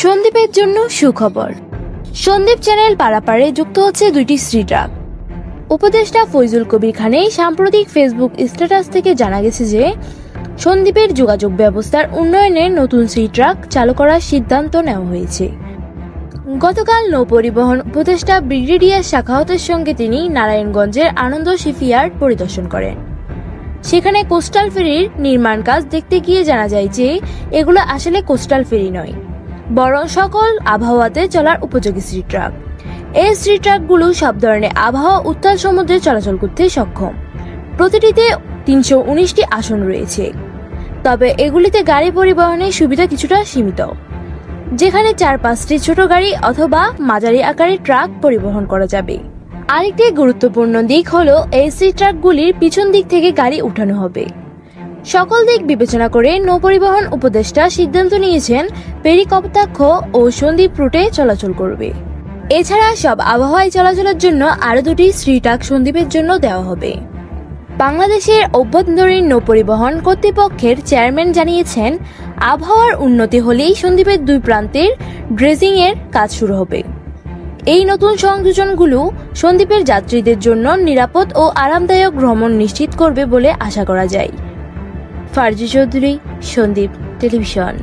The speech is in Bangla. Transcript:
সন্দ্বীপের জন্য সুখবর। সন্দ্বীপ চ্যানেল পারাপারে যুক্ত হচ্ছে 2টি সি ট্রাক। উপদেষ্টা ফয়জুল কবির খানের সাম্প্রতিক ফেসবুক স্ট্যাটাস থেকে জানা গেছে যে সন্দ্বীপের যোগাযোগ ব্যবস্থার উন্নয়নের নতুন সি ট্রাক চালু করার সিদ্ধান্ত নেওয়া হয়েছে। গতকাল নৌপরিবহন উপদেষ্টা ব্রিগেডিয়ার সাখাওয়াতের সঙ্গে তিনি নারায়ণগঞ্জের আনন্দ শিপইয়ার্ড পরিদর্শন করেন। সেখানে কোস্টাল ফেরির নির্মাণ কাজ দেখতে গিয়ে জানা যায় যে এগুলো আসলে কোস্টাল ফেরি নয়, বরং সকল আবহাওয়াতে চলার উপযোগী সি ট্রাক। এই সি ট্রাকগুলো সব ধরনের আবহাওয়া উত্তাল সমুদ্রে চলাচল করতে সক্ষম। প্রতিটিতে 319টি আসন রয়েছে, তবে এগুলিতে গাড়ি পরিবহনের সুবিধা কিছুটা সীমিত, যেখানে 4-5টি ছোট গাড়ি অথবা মাঝারি আকারের ট্রাক পরিবহন করা যাবে। আরেকটি গুরুত্বপূর্ণ দিক হলো এই সি ট্রাকগুলির পিছন দিক থেকে গাড়ি উঠানো হবে। সকল দিক বিবেচনা করে নৌপরিবহন উপদেষ্টা সিদ্ধান্ত নিয়েছেন ফেরি কপোতাক্ষ ও সন্দ্বীপ রুটে চলাচল করবে। এছাড়া সব আবহাওয়ায় চলাচলের জন্য আরও 2টি সি ট্রাক সন্দ্বীপের জন্য দেওয়া হবে। বাংলাদেশের অভ্যন্তরীণ নৌপরিবহন কর্তৃপক্ষের চেয়ারম্যান জানিয়েছেন, আবহাওয়ার উন্নতি হলেই সন্দ্বীপের 2 প্রান্তের ড্রেজিং এর কাজ শুরু হবে। এই নতুন সংযোজনগুলো সন্দ্বীপের যাত্রীদের জন্য নিরাপদ ও আরামদায়ক ভ্রমণ নিশ্চিত করবে বলে আশা করা যায়। ফারজি চৌধুরী, সন্দ্বীপ টেলিভিশন।